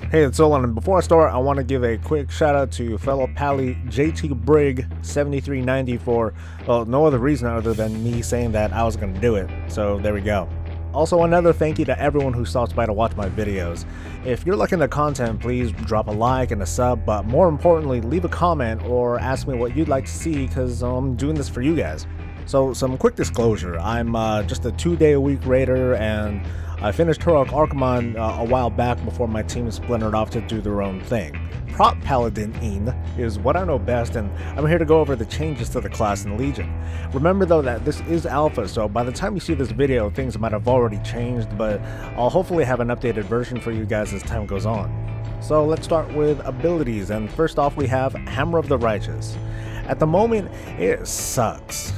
Hey, it's Solon, and before I start, I want to give a quick shout out to fellow pally JT Brig 7390 for, well, no other reason other than me saying that I was going to do it, so there we go. Also, another thank you to everyone who stops by to watch my videos. If you're liking the content, please drop a like and a sub, but more importantly, leave a comment or ask me what you'd like to see, because I'm doing this for you guys. So, some quick disclosure, I'm just a 2-day-a-week raider, and I finished Turok Archimon a while back before my team splintered off to do their own thing. Prot Paladin is what I know best, and I'm here to go over the changes to the class in Legion. Remember though that this is alpha, so by the time you see this video things might have already changed, but I'll hopefully have an updated version for you guys as time goes on. So let's start with abilities, and first off we have Hammer of the Righteous. At the moment it sucks.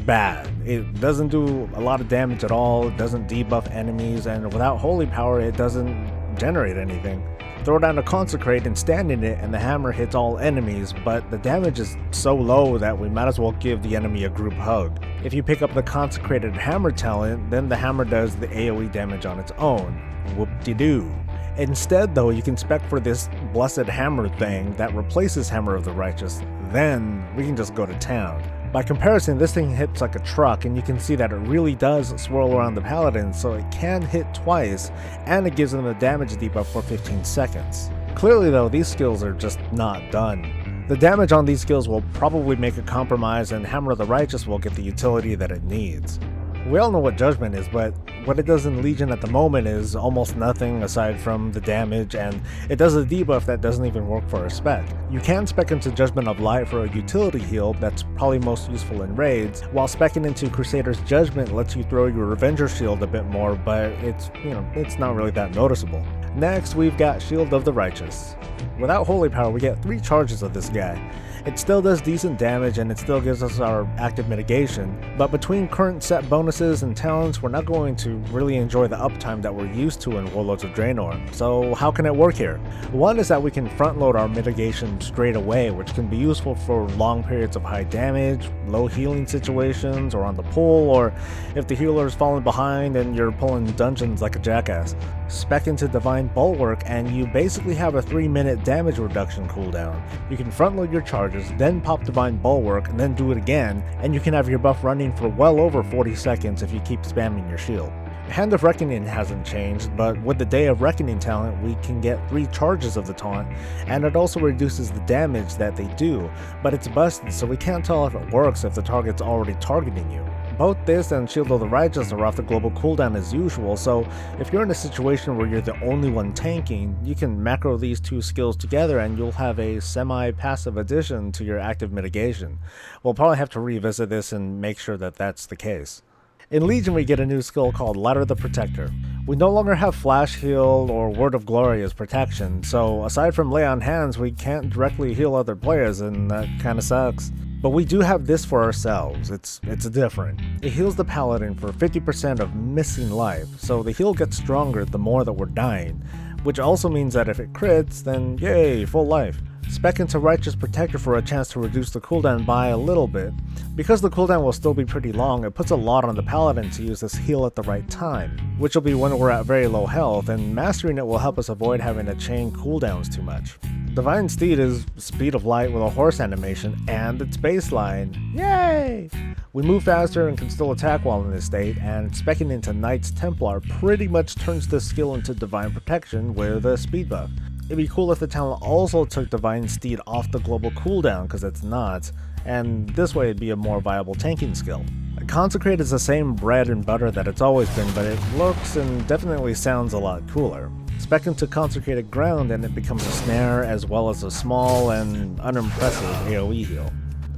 Bad. It doesn't do a lot of damage at all, it doesn't debuff enemies, and without holy power it doesn't generate anything. Throw down a consecrate and stand in it and the hammer hits all enemies, but the damage is so low that we might as well give the enemy a group hug. If you pick up the consecrated hammer talent, then the hammer does the AoE damage on its own. Whoop-de-doo. Instead though, you can spec for this blessed hammer thing that replaces Hammer of the Righteous, then we can just go to town. By comparison, this thing hits like a truck, and you can see that it really does swirl around the paladins, so it can hit twice, and it gives them a damage debuff for 15 seconds. Clearly though, these skills are just not done. The damage on these skills will probably make a compromise, and Hammer of the Righteous will get the utility that it needs. We all know what Judgment is, but what it does in Legion at the moment is almost nothing aside from the damage, and it does a debuff that doesn't even work for a spec. You can spec into Judgment of Light for a utility heal that's probably most useful in raids, while specking into Crusader's Judgment lets you throw your Revenger Shield a bit more, but it's not really that noticeable. Next, we've got Shield of the Righteous. Without holy power, we get 3 charges of this guy. It still does decent damage and it still gives us our active mitigation, but between current set bonuses and talents, we're not going to really enjoy the uptime that we're used to in Warlords of Draenor. So how can it work here? One is that we can front load our mitigation straight away, which can be useful for long periods of high damage, low healing situations, or on the pull, or if the healer's falling behind and you're pulling dungeons like a jackass. Spec into Divine Bulwark and you basically have a 3-minute damage reduction cooldown. You can front load your charges, then pop Divine Bulwark, and then do it again, and you can have your buff running for well over 40 seconds if you keep spamming your shield. Hand of Reckoning hasn't changed, but with the Day of Reckoning talent we can get 3 charges of the taunt, and it also reduces the damage that they do, but it's busted so we can't tell if it works if the target's already targeting you. Both this and Shield of the Righteous are off the global cooldown as usual, so if you're in a situation where you're the only one tanking, you can macro these 2 skills together and you'll have a semi-passive addition to your active mitigation. We'll probably have to revisit this and make sure that that's the case. In Legion we get a new skill called Ladder the Protector. We no longer have Flash Heal or Word of Glory as protection, so aside from Lay on Hands we can't directly heal other players, and that kinda sucks. But we do have this for ourselves. It's different. It heals the paladin for 50% of missing life, so the heal gets stronger the more that we're dying, which also means that if it crits, then yay, full life. Spec into Righteous Protector for a chance to reduce the cooldown by a little bit. Because the cooldown will still be pretty long, it puts a lot on the paladin to use this heal at the right time, which will be when we're at very low health, and mastering it will help us avoid having to chain cooldowns too much. Divine Steed is Speed of Light with a horse animation, and it's baseline. Yay! We move faster and can still attack while in this state, and specking into Knights Templar pretty much turns this skill into Divine Protection with a speed buff. It'd be cool if the talent also took Divine Steed off the global cooldown, because it's not, and this way it'd be a more viable tanking skill. Consecrate is the same bread and butter that it's always been, but it looks and definitely sounds a lot cooler. Spec into Consecrated Ground and it becomes a snare as well as a small and unimpressive AoE heal.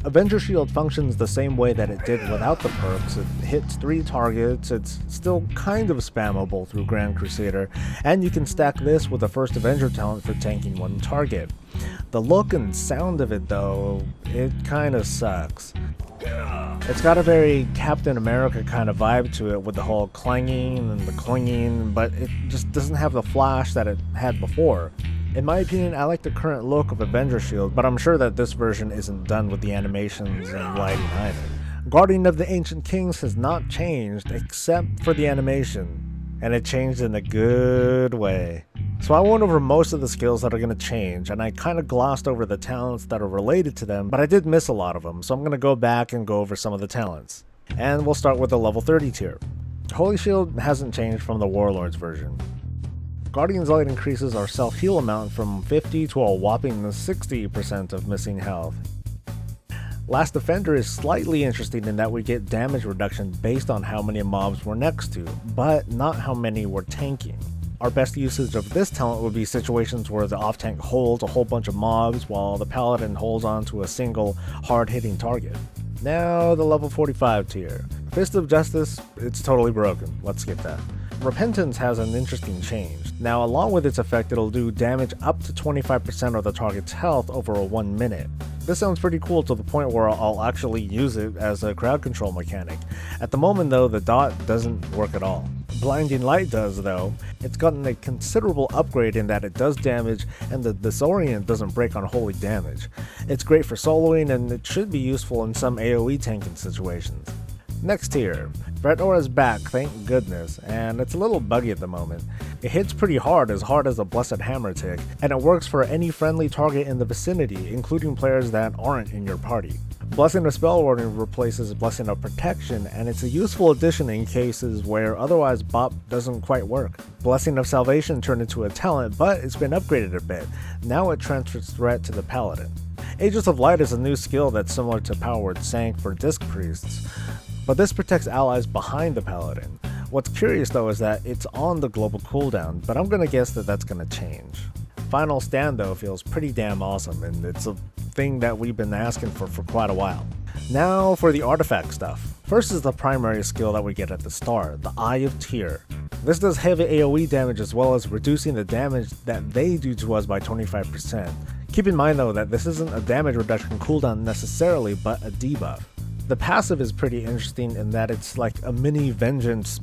Avenger Shield functions the same way that it did without the perks. It hits 3 targets, it's still kind of spammable through Grand Crusader, and you can stack this with the first Avenger talent for tanking 1 target. The look and sound of it though, it kinda sucks. It's got a very Captain America kind of vibe to it with the whole clanging and the clinging, but it just doesn't have the flash that it had before. In my opinion, I like the current look of Avenger Shield, but I'm sure that this version isn't done with the animations and lighting either. Guardian of the Ancient Kings has not changed except for the animation, and it changed in a good way. So I went over most of the skills that are going to change, and I kind of glossed over the talents that are related to them, but I did miss a lot of them, so I'm going to go back and go over some of the talents. And we'll start with the level 30 tier. Holy Shield hasn't changed from the Warlord's version. Guardian's Light increases our self-heal amount from 50 to a whopping 60% of missing health. Last Defender is slightly interesting in that we get damage reduction based on how many mobs we're next to, but not how many we're tanking. Our best usage of this talent would be situations where the off-tank holds a whole bunch of mobs while the Paladin holds on to a single hard-hitting target. Now the level 45 tier. Fist of Justice, it's totally broken, let's skip that. Repentance has an interesting change. Now along with its effect, it'll do damage up to 25% of the target's health over a 1 minute. This sounds pretty cool to the point where I'll actually use it as a crowd control mechanic. At the moment though, the dot doesn't work at all. Blinding Light does though. It's gotten a considerable upgrade in that it does damage and the disorient doesn't break on holy damage. It's great for soloing and it should be useful in some AoE tanking situations. Next tier, Threat Aura's back, thank goodness, and it's a little buggy at the moment. It hits pretty hard as a Blessed Hammer tick, and it works for any friendly target in the vicinity, including players that aren't in your party. Blessing of Spell Warding replaces Blessing of Protection, and it's a useful addition in cases where otherwise BOP doesn't quite work. Blessing of Salvation turned into a talent, but it's been upgraded a bit. Now it transfers threat to the Paladin. Aegis of Light is a new skill that's similar to Power Word Sank for Disc Priests, but this protects allies behind the Paladin. What's curious though is that it's on the global cooldown, but I'm gonna guess that that's gonna change. Final Stand though feels pretty damn awesome, and it's a thing that we've been asking for quite a while. Now for the artifact stuff. First is the primary skill that we get at the start, the Eye of Tyr. This does heavy AoE damage as well as reducing the damage that they do to us by 25%. Keep in mind though that this isn't a damage reduction cooldown necessarily, but a debuff. The passive is pretty interesting in that it's like a mini vengeance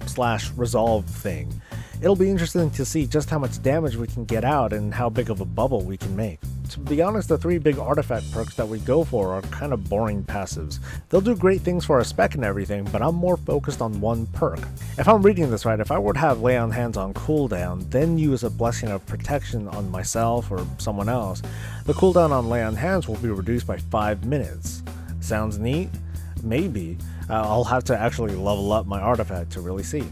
/ resolve thing. It'll be interesting to see just how much damage we can get out and how big of a bubble we can make. To be honest, the 3 big artifact perks that we go for are kind of boring passives. They'll do great things for our spec and everything, but I'm more focused on one perk. If I'm reading this right, if I were to have Lay on Hands on cooldown, then use a Blessing of Protection on myself or someone else, the cooldown on Lay on Hands will be reduced by 5 minutes. Sounds neat? Maybe. I'll have to actually level up my artifact to really see.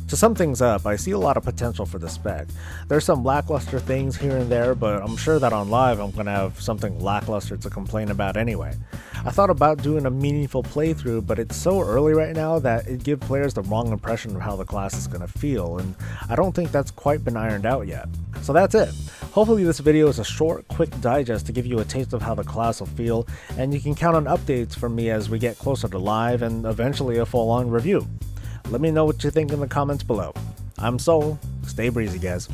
To sum things up, I see a lot of potential for the spec. There's some lackluster things here and there, but I'm sure that on live I'm going to have something lackluster to complain about anyway. I thought about doing a meaningful playthrough, but it's so early right now that it'd give players the wrong impression of how the class is going to feel, and I don't think that's quite been ironed out yet. So that's it. Hopefully this video is a short, quick digest to give you a taste of how the class will feel, and you can count on updates from me as we get closer to live and eventually a full-on review. Let me know what you think in the comments below. I'm Soul. Stay breezy, guys.